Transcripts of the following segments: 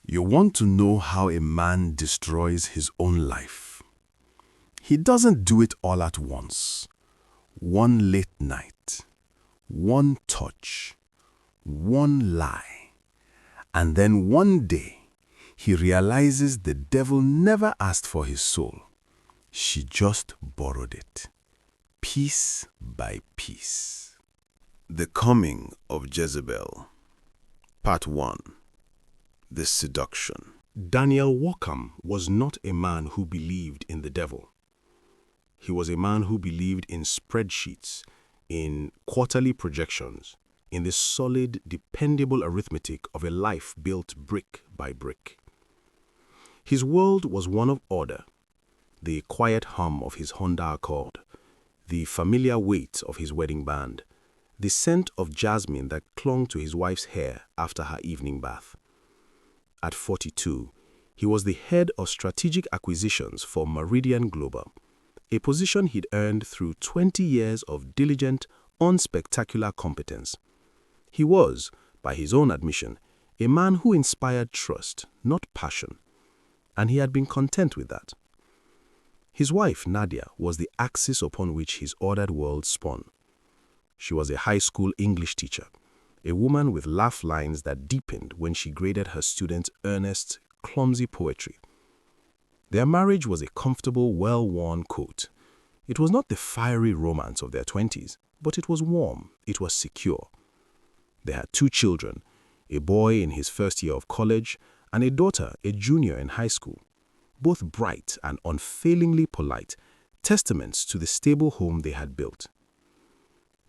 You want to know how a man destroys his own life? He doesn't do it all at once. One late night, one touch, one lie, and then one day he realizes the devil never asked for his soul. She just borrowed it, piece by piece. The Coming of Jezebel, Part 1. The Seduction. Daniel Waugham was not a man who believed in the devil. He was a man who believed in spreadsheets, in quarterly projections, in the solid, dependable arithmetic of a life built brick by brick. His world was one of order, the quiet hum of his Honda Accord, the familiar weight of his wedding band, the scent of jasmine that clung to his wife's hair after her evening bath. At 42, he was the head of strategic acquisitions for Meridian Global, a position he'd earned through 20 years of diligent, unspectacular competence. He was, by his own admission, a man who inspired trust, not passion, and he had been content with that. His wife, Nadia, was the axis upon which his ordered world spun. She was a high school English teacher, a woman with laugh lines that deepened when she graded her students' earnest, clumsy poetry. Their marriage was a comfortable, well-worn coat. It was not the fiery romance of their 20s, but it was warm, it was secure. They had 2 children, a boy in his first year of college and a daughter, a junior in high school, both bright and unfailingly polite, testaments to the stable home they had built.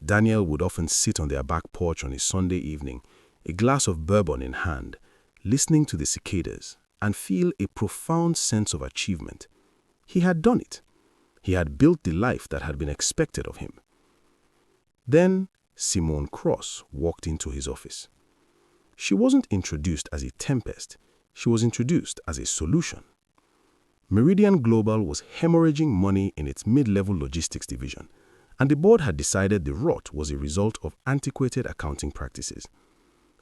Daniel would often sit on their back porch on a Sunday evening, a glass of bourbon in hand, listening to the cicadas, and feel a profound sense of achievement. He had done it. He had built the life that had been expected of him. Then Simone Cross walked into his office. She wasn't introduced as a tempest. She was introduced as a solution. Meridian Global was hemorrhaging money in its mid-level logistics division, and the board had decided the rot was a result of antiquated accounting practices.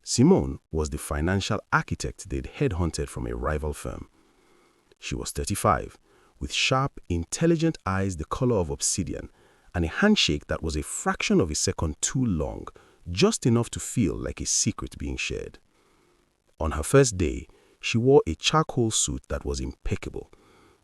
Simone was the financial architect they'd headhunted from a rival firm. She was 35, with sharp, intelligent eyes the color of obsidian, and a handshake that was a fraction of a second too long, just enough to feel like a secret being shared. On her first day, she wore a charcoal suit that was impeccable,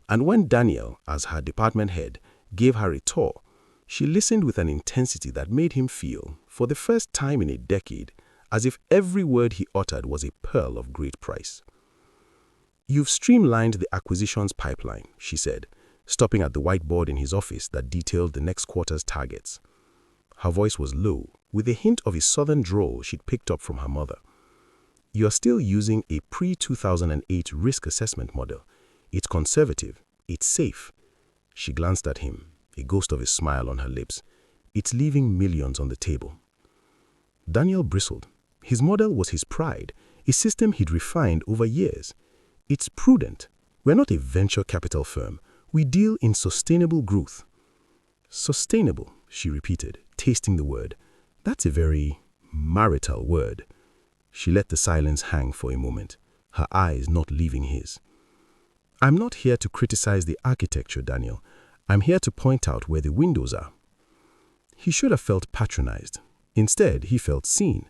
and when Daniel, as her department head, gave her a tour, she listened with an intensity that made him feel, for the first time in a decade, as if every word he uttered was a pearl of great price. "You've streamlined the acquisitions pipeline," she said, stopping at the whiteboard in his office that detailed the next quarter's targets. Her voice was low, with a hint of a southern drawl she'd picked up from her mother. "You're still using a pre-2008 risk assessment model. It's conservative. It's safe." She glanced at him, a ghost of a smile on her lips. "It's leaving millions on the table." Daniel bristled. His model was his pride, a system he'd refined over years. "It's prudent. We're not a venture capital firm. We deal in sustainable growth." "Sustainable," she repeated, tasting the word. "That's a very marital word." She let the silence hang for a moment, her eyes not leaving his. "I'm not here to criticize the architecture, Daniel. I'm here to point out where the windows are." He should have felt patronized. Instead, he felt seen.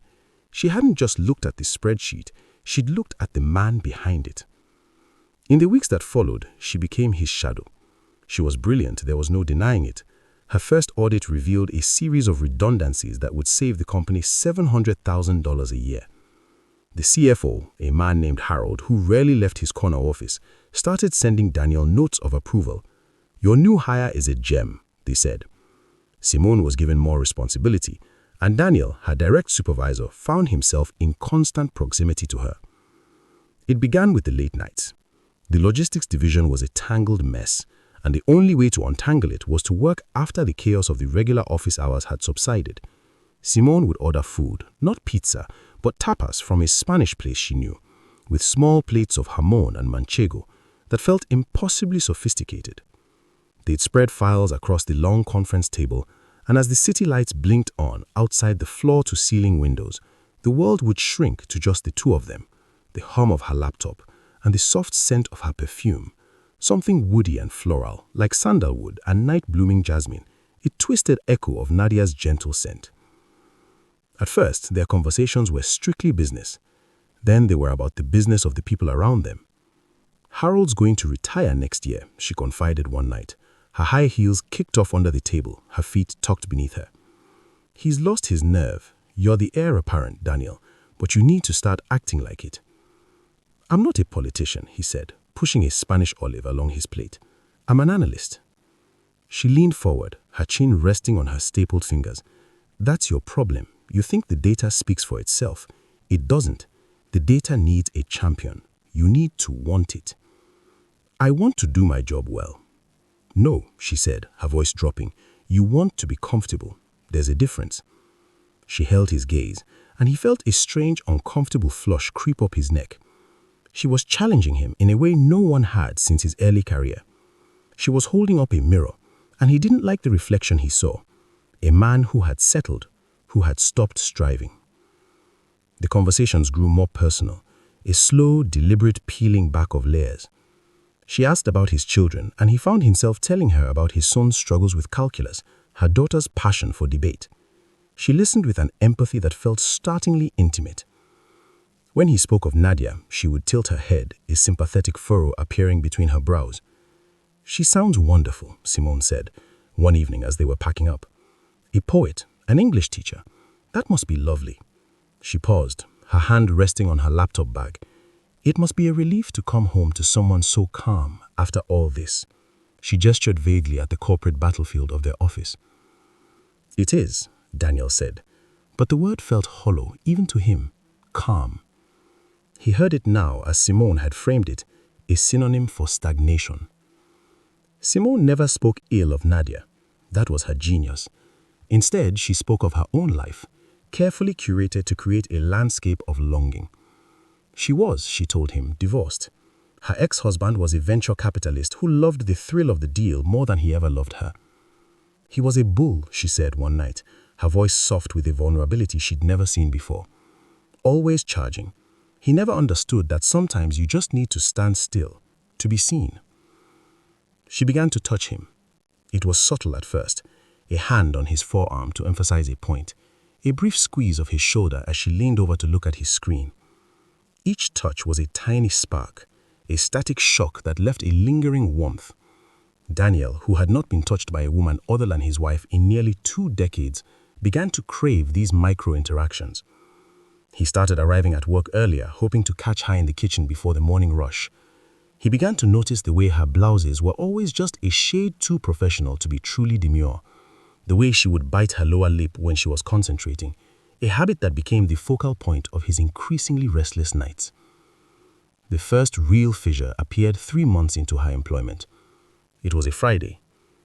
She hadn't just looked at the spreadsheet, she'd looked at the man behind it. In the weeks that followed, she became his shadow. She was brilliant, there was no denying it. Her first audit revealed a series of redundancies that would save the company $700,000 a year. The CFO, a man named Harold, who rarely left his corner office, started sending Daniel notes of approval. "Your new hire is a gem," they said. Simone was given more responsibility, and Daniel, her direct supervisor, found himself in constant proximity to her. It began with the late nights. The logistics division was a tangled mess, and the only way to untangle it was to work after the chaos of the regular office hours had subsided. Simone would order food, not pizza, but tapas from a Spanish place she knew, with small plates of jamón and manchego that felt impossibly sophisticated. They'd spread files across the long conference table, and as the city lights blinked on outside the floor-to-ceiling windows, the world would shrink to just the 2 of them, the hum of her laptop, and the soft scent of her perfume, something woody and floral, like sandalwood and night-blooming jasmine, a twisted echo of Nadia's gentle scent. At first, their conversations were strictly business. Then they were about the business of the people around them. "Harold's going to retire next year," she confided one night, her high heels kicked off under the table, her feet tucked beneath her. "He's lost his nerve. You're the heir apparent, Daniel, but you need to start acting like it." "I'm not a politician," he said, pushing a Spanish olive along his plate. "I'm an analyst." She leaned forward, her chin resting on her stapled fingers. "That's your problem. You think the data speaks for itself. It doesn't. The data needs a champion. You need to want it." "I want to do my job well." "No," she said, her voice dropping. "You want to be comfortable. There's a difference." She held his gaze, and he felt a strange, uncomfortable flush creep up his neck. She was challenging him in a way no one had since his early career. She was holding up a mirror, and he didn't like the reflection he saw. A man who had settled, who had stopped striving. The conversations grew more personal, a slow, deliberate peeling back of layers. She asked about his children, and he found himself telling her about his son's struggles with calculus, her daughter's passion for debate. She listened with an empathy that felt startlingly intimate. When he spoke of Nadia, she would tilt her head, a sympathetic furrow appearing between her brows. "She sounds wonderful," Simone said, one evening as they were packing up. "A poet, an English teacher. That must be lovely." She paused, her hand resting on her laptop bag. "It must be a relief to come home to someone so calm after all this." She gestured vaguely at the corporate battlefield of their office. "It is," Daniel said, but the word felt hollow, even to him. Calm. He heard it now as Simone had framed it, a synonym for stagnation. Simone never spoke ill of Nadia. That was her genius. Instead, she spoke of her own life, carefully curated to create a landscape of longing. She was, she told him, divorced. Her ex-husband was a venture capitalist who loved the thrill of the deal more than he ever loved her. "He was a bull," she said one night, her voice soft with a vulnerability she'd never seen before. "Always charging. He never understood that sometimes you just need to stand still, to be seen." She began to touch him. It was subtle at first, a hand on his forearm to emphasize a point, a brief squeeze of his shoulder as she leaned over to look at his screen. Each touch was a tiny spark, a static shock that left a lingering warmth. Daniel, who had not been touched by a woman other than his wife in nearly 2 decades, began to crave these micro-interactions. He started arriving at work earlier, hoping to catch her in the kitchen before the morning rush. He began to notice the way her blouses were always just a shade too professional to be truly demure, the way she would bite her lower lip when she was concentrating, a habit that became the focal point of his increasingly restless nights. The first real fissure appeared 3 months into her employment. It was a Friday.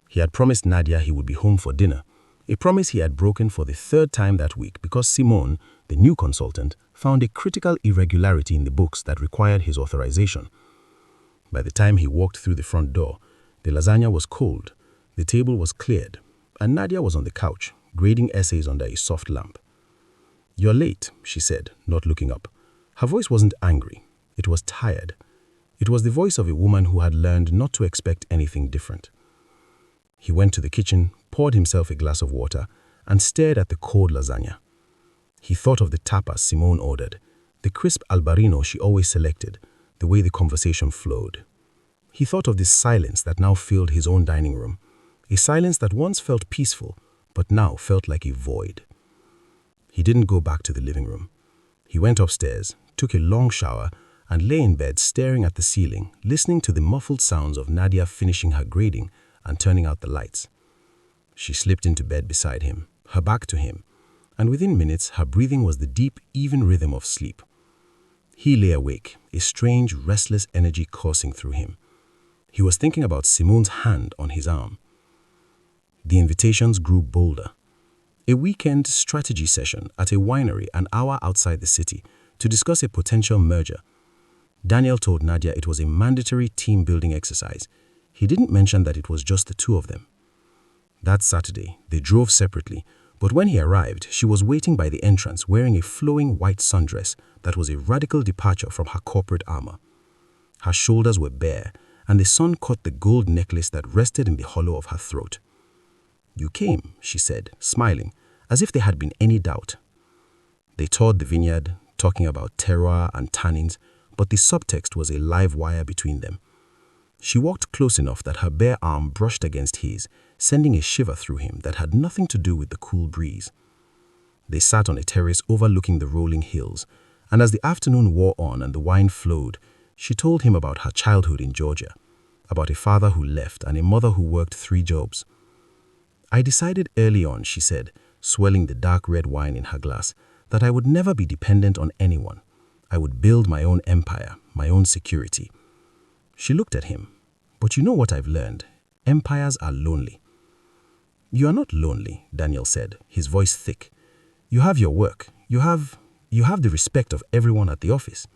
He had promised Nadia he would be home for dinner, a promise he had broken for the 3rd time that week because Simone, the new consultant, found a critical irregularity in the books that required his authorization. By the time he walked through the front door, the lasagna was cold, the table was cleared, and Nadia was on the couch, grading essays under a soft lamp. "You're late," she said, not looking up. Her voice wasn't angry. It was tired. It was the voice of a woman who had learned not to expect anything different. He went to the kitchen, poured himself a glass of water, and stared at the cold lasagna. He thought of the tapas Simone ordered, the crisp albarino she always selected, the way the conversation flowed. He thought of the silence that now filled his own dining room, a silence that once felt peaceful, but now felt like a void. He didn't go back to the living room. He went upstairs, took a long shower, and lay in bed staring at the ceiling, listening to the muffled sounds of Nadia finishing her grading and turning out the lights. She slipped into bed beside him, her back to him, and within minutes her breathing was the deep, even rhythm of sleep. He lay awake, a strange, restless energy coursing through him. He was thinking about Simone's hand on his arm. The invitations grew bolder. A weekend strategy session at a winery an hour outside the city to discuss a potential merger. Daniel told Nadia it was a mandatory team-building exercise. He didn't mention that it was just the two of them. That Saturday, they drove separately, But when he arrived, she was waiting by the entrance wearing a flowing white sundress that was a radical departure from her corporate armor. Her shoulders were bare, and the sun caught the gold necklace that rested in the hollow of her throat. "You came," she said, smiling, as if there had been any doubt. They toured the vineyard, talking about terroir and tannins, but the subtext was a live wire between them. She walked close enough that her bare arm brushed against his, sending a shiver through him that had nothing to do with the cool breeze. They sat on a terrace overlooking the rolling hills, and as the afternoon wore on and the wine flowed, she told him about her childhood in Georgia, about a father who left and a mother who worked 3 jobs. "I decided early on," she said, swirling the dark red wine in her glass, "that I would never be dependent on anyone. I would build my own empire, my own security." She looked at him. "But you know what I've learned? Empires are lonely." "You are not lonely," Daniel said, his voice thick. "You have your work. You have the respect of everyone at the office."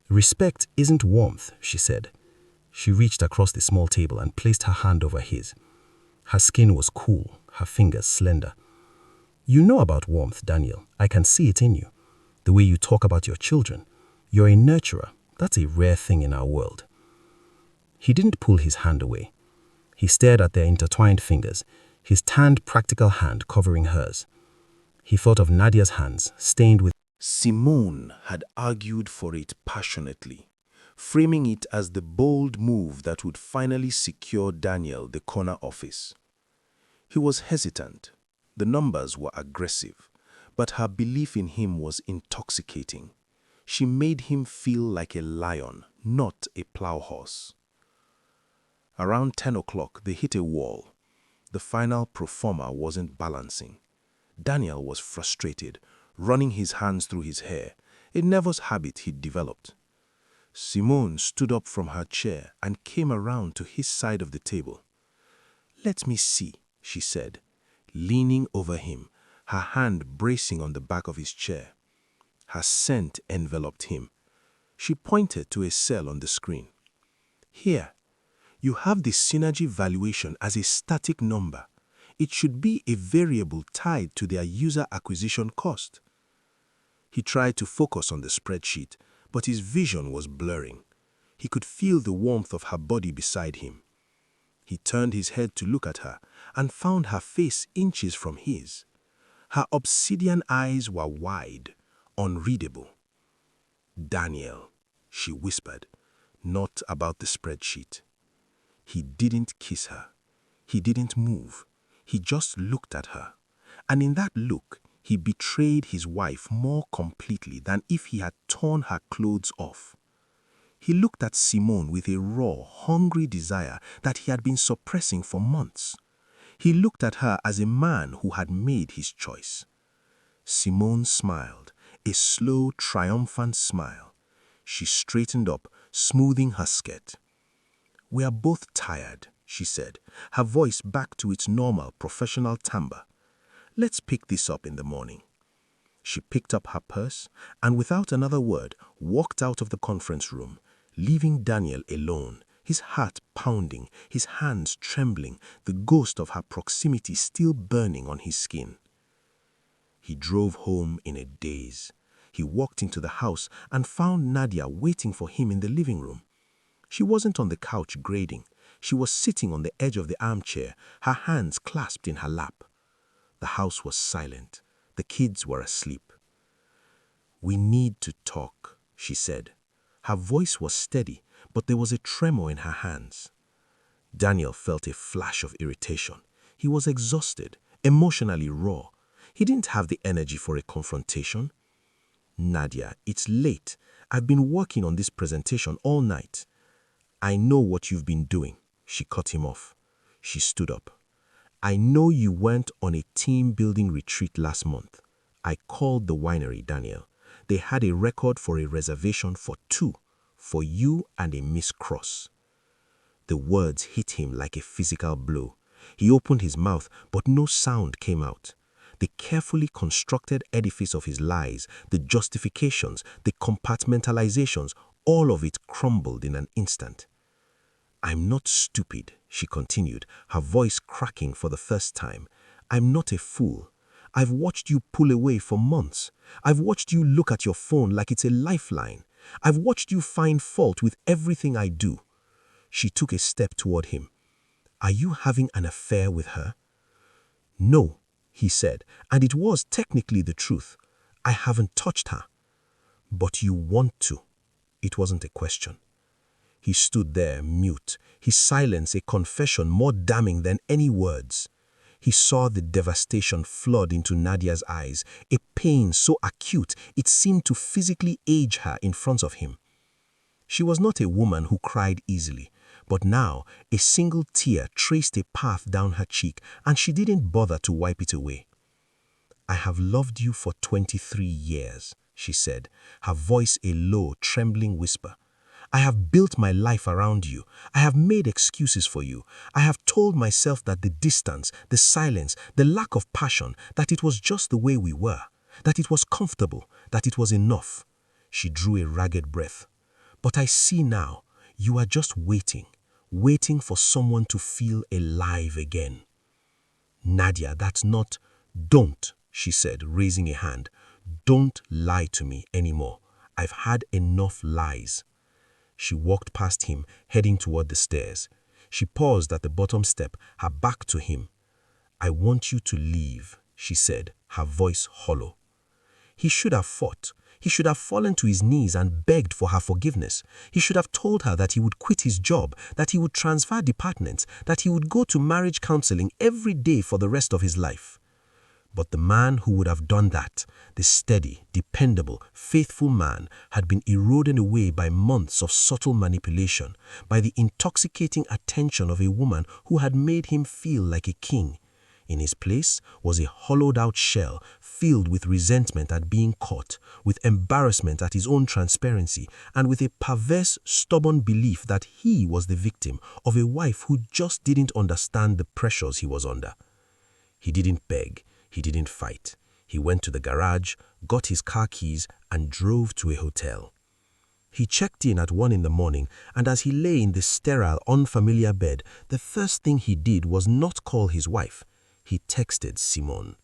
"Respect isn't warmth," she said. She reached across the small table and placed her hand over his. Her skin was cool, her fingers slender. "You know about warmth, Daniel. I can see it in you. The way you talk about your children. You're a nurturer. That's a rare thing in our world." He didn't pull his hand away. He stared at their intertwined fingers, his tanned, practical hand covering hers. He thought of Nadia's hands, stained with... Simone had argued for it passionately, framing it as the bold move that would finally secure Daniel the corner office. He was hesitant. The numbers were aggressive, but her belief in him was intoxicating. She made him feel like a lion, not a plow horse. Around 10 o'clock, they hit a wall. The final pro forma wasn't balancing. Daniel was frustrated, running his hands through his hair, a nervous habit he'd developed. Simone stood up from her chair and came around to his side of the table. "Let me see," she said, leaning over him, her hand bracing on the back of his chair. Her scent enveloped him. She pointed to a cell on the screen. "Here, you have the synergy valuation as a static number. It should be a variable tied to their user acquisition cost." He tried to focus on the spreadsheet, but his vision was blurring. He could feel the warmth of her body beside him. He turned his head to look at her and found her face inches from his. Her obsidian eyes were wide, unreadable. "Daniel," she whispered, not about the spreadsheet. He didn't kiss her. He didn't move. He just looked at her. And in that look, he betrayed his wife more completely than if he had torn her clothes off. He looked at Simone with a raw, hungry desire that he had been suppressing for months. He looked at her as a man who had made his choice. Simone smiled, a slow, triumphant smile. She straightened up, smoothing her skirt. "We are both tired," she said, her voice back to its normal, professional timbre. "Let's pick this up in the morning." She picked up her purse and, without another word, walked out of the conference room, leaving Daniel alone, his heart pounding, his hands trembling, the ghost of her proximity still burning on his skin. He drove home in a daze. He walked into the house and found Nadia waiting for him in the living room. She wasn't on the couch grading. She was sitting on the edge of the armchair, her hands clasped in her lap. The house was silent. The kids were asleep. "We need to talk," she said. Her voice was steady, but there was a tremor in her hands. Daniel felt a flash of irritation. He was exhausted, emotionally raw. He didn't have the energy for a confrontation. "Nadia, it's late. I've been working on this presentation all night." "I know what you've been doing," she cut him off. She stood up. "I know you went on a team-building retreat last month. I called the winery, Daniel. They had a record for a reservation for 2, for you and a Miss Cross." The words hit him like a physical blow. He opened his mouth, but no sound came out. The carefully constructed edifice of his lies, the justifications, the compartmentalizations, all of it crumbled in an instant. "I'm not stupid," she continued, her voice cracking for the first time. "I'm not a fool. I've watched you pull away for months. I've watched you look at your phone like it's a lifeline. I've watched you find fault with everything I do." She took a step toward him. "Are you having an affair with her?" "No," he said, and it was technically the truth. "I haven't touched her." "But you want to." It wasn't a question. He stood there, mute, his silence a confession more damning than any words. He saw the devastation flood into Nadia's eyes, a pain so acute it seemed to physically age her in front of him. She was not a woman who cried easily, but now a single tear traced a path down her cheek and she didn't bother to wipe it away. "I have loved you for 23 years, she said, her voice a low, trembling whisper. "I have built my life around you. I have made excuses for you. I have told myself that the distance, the silence, the lack of passion, that it was just the way we were, that it was comfortable, that it was enough." She drew a ragged breath. "But I see now, you are just waiting for someone to feel alive again." "Nadia, that's not—" "Don't," she said, raising a hand. "Don't lie to me anymore. I've had enough lies." She walked past him, heading toward the stairs. She paused at the bottom step, her back to him. "I want you to leave," she said, her voice hollow. He should have fought. He should have fallen to his knees and begged for her forgiveness. He should have told her that he would quit his job, that he would transfer departments, that he would go to marriage counseling every day for the rest of his life. But the man who would have done that, the steady, dependable, faithful man, had been eroded away by months of subtle manipulation, by the intoxicating attention of a woman who had made him feel like a king. In his place was a hollowed-out shell filled with resentment at being caught, with embarrassment at his own transparency, and with a perverse, stubborn belief that he was the victim of a wife who just didn't understand the pressures he was under. He didn't beg. He didn't fight. He went to the garage, got his car keys, and drove to a hotel. He checked in at 1 in the morning, and as he lay in the sterile, unfamiliar bed, the first thing he did was not call his wife. He texted Simone.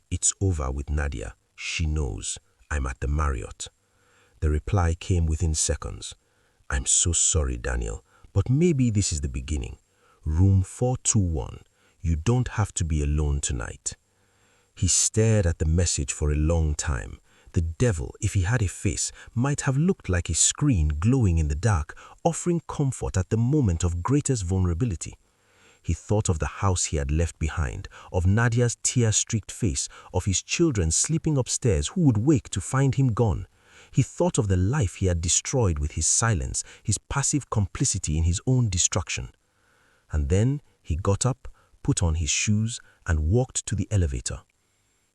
"It's over with Nadia. She knows. I'm at the Marriott." The reply came within seconds. "I'm so sorry, Daniel, but maybe this is the beginning. Room 421. You don't have to be alone tonight." He stared at the message for a long time. The devil, if he had a face, might have looked like a screen glowing in the dark, offering comfort at the moment of greatest vulnerability. He thought of the house he had left behind, of Nadia's tear-streaked face, of his children sleeping upstairs who would wake to find him gone. He thought of the life he had destroyed with his silence, his passive complicity in his own destruction. And then he got up, put on his shoes, and walked to the elevator.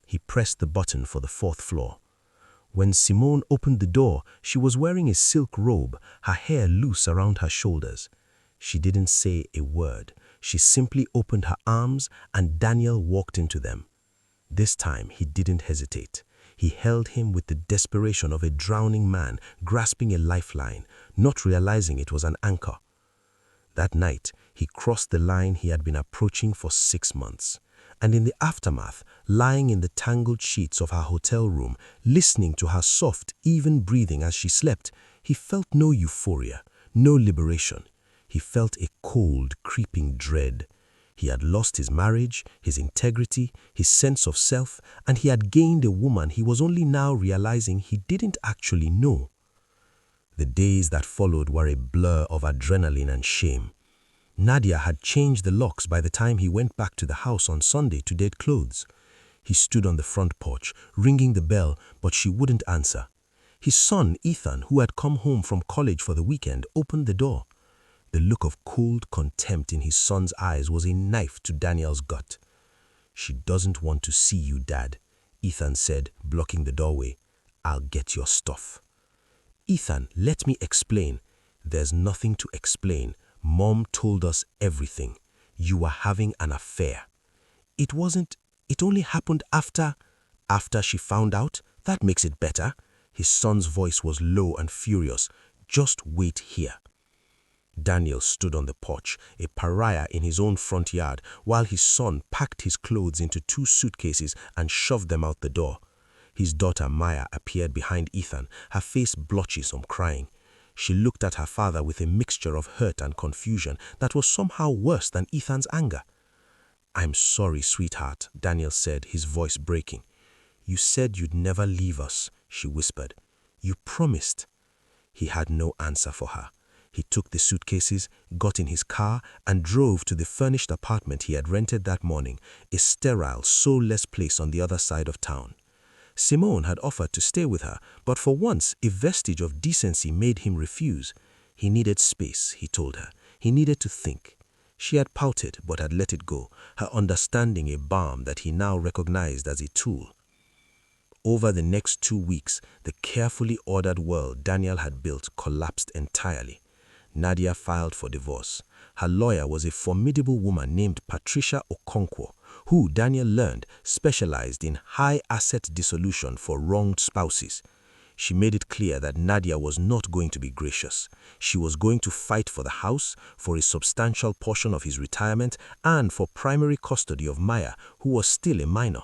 He pressed the button for the 4th floor. When Simone opened the door, she was wearing a silk robe, her hair loose around her shoulders. She didn't say a word. She simply opened her arms and Daniel walked into them. This time he didn't hesitate. He held him with the desperation of a drowning man grasping a lifeline, not realizing it was an anchor. That night, he crossed the line he had been approaching for 6 months. And in the aftermath, lying in the tangled sheets of her hotel room, listening to her soft, even breathing as she slept, he felt no euphoria, no liberation. He felt a cold, creeping dread. He had lost his marriage, his integrity, his sense of self, and he had gained a woman he was only now realizing he didn't actually know. The days that followed were a blur of adrenaline and shame. Nadia had changed the locks by the time he went back to the house on Sunday to date clothes. He stood on the front porch, ringing the bell, but she wouldn't answer. His son, Ethan, who had come home from college for the weekend, opened the door. The look of cold contempt in his son's eyes was a knife to Daniel's gut. "She doesn't want to see you, Dad," Ethan said, blocking the doorway. "I'll get your stuff." "Ethan, let me explain." "There's nothing to explain. Mom told us everything. You were having an affair." It only happened after she found out? That makes it better." His son's voice was low and furious. "Just wait here." Daniel stood on the porch, a pariah in his own front yard, while his son packed his clothes into 2 suitcases and shoved them out the door. His daughter Maya appeared behind Ethan, her face blotchy from crying. She looked at her father with a mixture of hurt and confusion that was somehow worse than Ethan's anger. "I'm sorry, sweetheart," Daniel said, his voice breaking. "You said you'd never leave us," she whispered. "You promised." He had no answer for her. He took the suitcases, got in his car, and drove to the furnished apartment he had rented that morning, a sterile, soulless place on the other side of town. Simone had offered to stay with her, but for once a vestige of decency made him refuse. He needed space, he told her. He needed to think. She had pouted, but had let it go, her understanding a balm that he now recognized as a tool. Over the next 2 weeks, the carefully ordered world Daniel had built collapsed entirely. Nadia filed for divorce. Her lawyer was a formidable woman named Patricia Okonkwo, who, Daniel learned, specialized in high-asset dissolution for wronged spouses. She made it clear that Nadia was not going to be gracious. She was going to fight for the house, for a substantial portion of his retirement, and for primary custody of Maya, who was still a minor.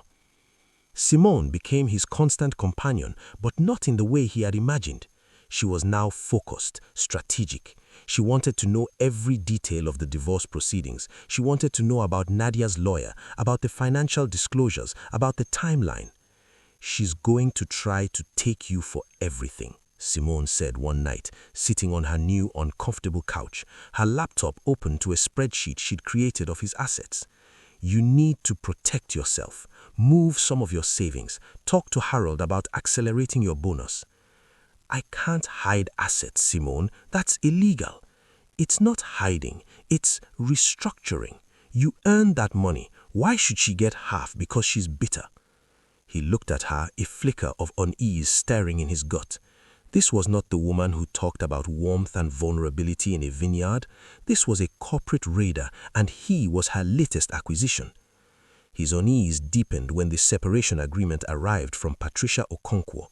Simone became his constant companion, but not in the way he had imagined. She was now focused, strategic. She wanted to know every detail of the divorce proceedings. She wanted to know about Nadia's lawyer, about the financial disclosures, about the timeline. "She's going to try to take you for everything," Simone said one night, sitting on her new, uncomfortable couch, her laptop open to a spreadsheet she'd created of his assets. "You need to protect yourself. Move some of your savings. Talk to Harold about accelerating your bonus." "I can't hide assets, Simone. That's illegal." "It's not hiding. It's restructuring. You earned that money. Why should she get half because she's bitter?" He looked at her, a flicker of unease stirring in his gut. This was not the woman who talked about warmth and vulnerability in a vineyard. This was a corporate raider, and he was her latest acquisition. His unease deepened when the separation agreement arrived from Patricia Okonkwo.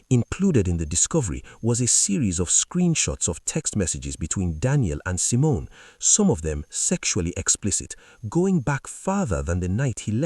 Included in the discovery was a series of screenshots of text messages between Daniel and Simone, some of them sexually explicit, going back farther than the night he left.